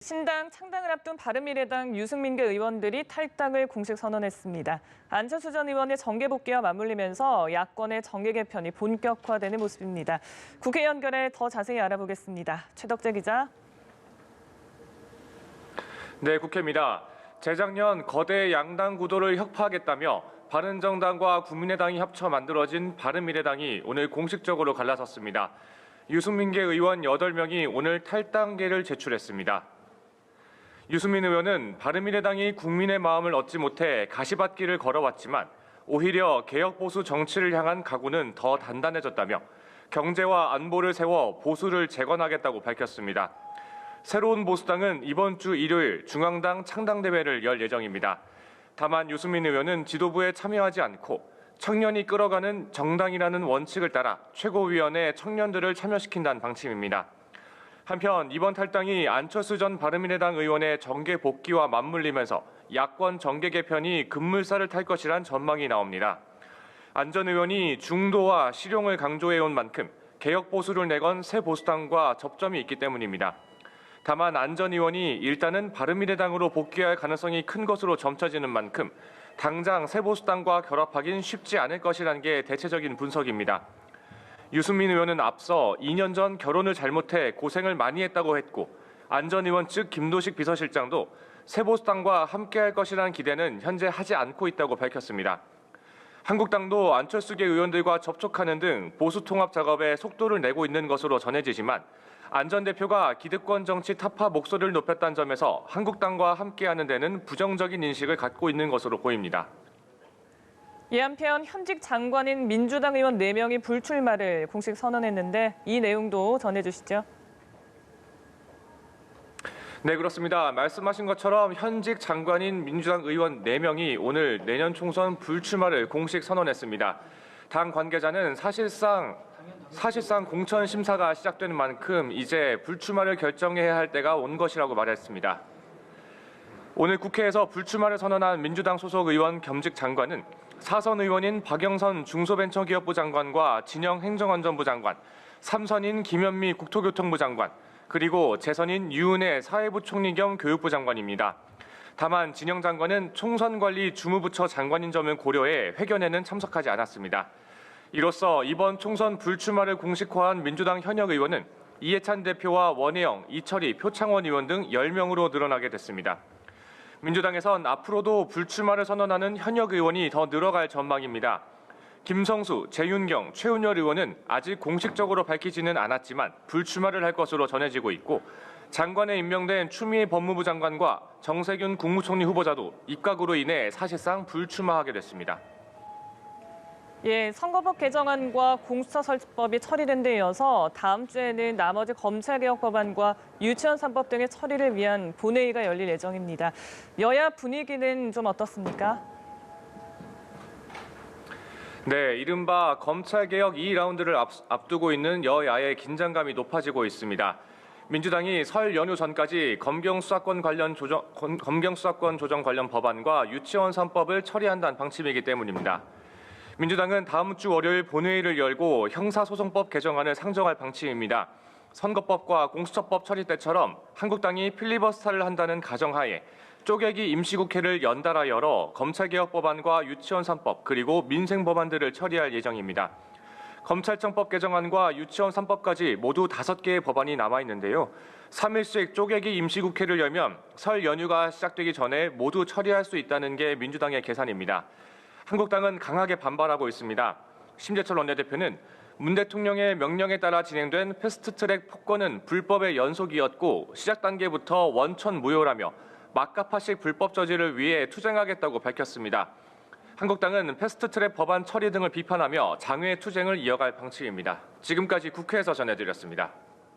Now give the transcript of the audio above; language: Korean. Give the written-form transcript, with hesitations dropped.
신당 창당을 앞둔 바른미래당 유승민계 의원들이 탈당을 공식 선언했습니다. 안철수 전 의원의 정계 복귀와 맞물리면서 야권의 정계 개편이 본격화되는 모습입니다. 국회 연결해 더 자세히 알아보겠습니다. 최덕재 기자. 네, 국회입니다. 재작년 거대 양당 구도를 혁파하겠다며 바른정당과 국민의당이 합쳐 만들어진 바른미래당이 오늘 공식적으로 갈라섰습니다. 유승민계 의원 8명이 오늘 탈당계를 제출했습니다. 유승민 의원은 바른미래당이 국민의 마음을 얻지 못해 가시밭길을 걸어왔지만 오히려 개혁보수 정치를 향한 각오는 더 단단해졌다며 경제와 안보를 세워 보수를 재건하겠다고 밝혔습니다. 새로운 보수당은 이번 주 일요일 중앙당 창당대회를 열 예정입니다. 다만 유승민 의원은 지도부에 참여하지 않고 청년이 끌어가는 정당이라는 원칙을 따라 최고위원회 청년들을 참여시킨다는 방침입니다. 한편 이번 탈당이 안철수 전 바른미래당 의원의 정계 복귀와 맞물리면서 야권 정계 개편이 급물살을 탈 것이란 전망이 나옵니다. 안 전 의원이 중도와 실용을 강조해온 만큼 개혁 보수를 내건 새 보수당과 접점이 있기 때문입니다. 다만 안 전 의원이 일단은 바른미래당으로 복귀할 가능성이 큰 것으로 점쳐지는 만큼 당장 새 보수당과 결합하긴 쉽지 않을 것이라는 게 대체적인 분석입니다. 유승민 의원은 앞서 2년 전 결혼을 잘못해 고생을 많이 했다고 했고 안 전 의원 측 김도식 비서실장도 새보수당과 함께할 것이라는 기대는 현재 하지 않고 있다고 밝혔습니다. 한국당도 안철수계 의원들과 접촉하는 등 보수 통합 작업에 속도를 내고 있는 것으로 전해지지만 안 전 대표가 기득권 정치 타파 목소리를 높였다는 점에서 한국당과 함께하는 데는 부정적인 인식을 갖고 있는 것으로 보입니다. 이 한편 현직 장관인 민주당 의원 4명이 불출마를 공식 선언했는데 이 내용도 전해주시죠. 네, 그렇습니다. 말씀하신 것처럼 현직 장관인 민주당 의원 4명이 오늘 내년 총선 불출마를 공식 선언했습니다. 당 관계자는 사실상 공천 심사가 시작되는 만큼 이제 불출마를 결정해야 할 때가 온 것이라고 말했습니다. 오늘 국회에서 불출마를 선언한 민주당 소속 의원 겸직 장관은 사선 의원인 박영선 중소벤처기업부 장관과 진영 행정안전부 장관, 3선인 김현미 국토교통부 장관, 그리고 재선인 유은혜 사회부총리 겸 교육부 장관입니다. 다만 진영 장관은 총선관리 주무부처 장관인 점을 고려해 회견에는 참석하지 않았습니다. 이로써 이번 총선 불출마를 공식화한 민주당 현역 의원은 이해찬 대표와 원혜영, 이철희, 표창원 의원 등 10명으로 늘어나게 됐습니다. 민주당에선 앞으로도 불출마를 선언하는 현역 의원이 더 늘어갈 전망입니다. 김성수, 재윤경, 최은열 의원은 아직 공식적으로 밝히지는 않았지만 불출마를 할 것으로 전해지고 있고 장관에 임명된 추미애 법무부 장관과 정세균 국무총리 후보자도 입각으로 인해 사실상 불출마하게 됐습니다. 선거법 개정안과 공수처 설치법이 처리된 데 이어서 다음 주에는 나머지 검찰개혁 법안과 유치원 3법 등의 처리를 위한 본회의가 열릴 예정입니다. 여야 분위기는 좀 어떻습니까? 네, 이른바 검찰개혁 2라운드를 앞두고 있는 여야의 긴장감이 높아지고 있습니다. 민주당이 설 연휴 전까지 검경수사권 조정 관련 법안과 유치원 3법을 처리한다는 방침이기 때문입니다. 민주당은 다음 주 월요일 본회의를 열고 형사소송법 개정안을 상정할 방침입니다. 선거법과 공수처법 처리 때처럼 한국당이 필리버스터를 한다는 가정하에 쪼개기 임시국회를 연달아 열어 검찰개혁 법안과 유치원 3법 그리고 민생 법안들을 처리할 예정입니다. 검찰청법 개정안과 유치원 3법까지 모두 5개의 법안이 남아있는데요. 3일씩 쪼개기 임시국회를 열면 설 연휴가 시작되기 전에 모두 처리할 수 있다는 게 민주당의 계산입니다. 한국당은 강하게 반발하고 있습니다. 심재철 원내대표는 문 대통령의 명령에 따라 진행된 패스트트랙 폭거는 불법의 연속이었고 시작 단계부터 원천 무효라며 막가파식 불법 저지를 위해 투쟁하겠다고 밝혔습니다. 한국당은 패스트트랙 법안 처리 등을 비판하며 장외 투쟁을 이어갈 방침입니다. 지금까지 국회에서 전해드렸습니다.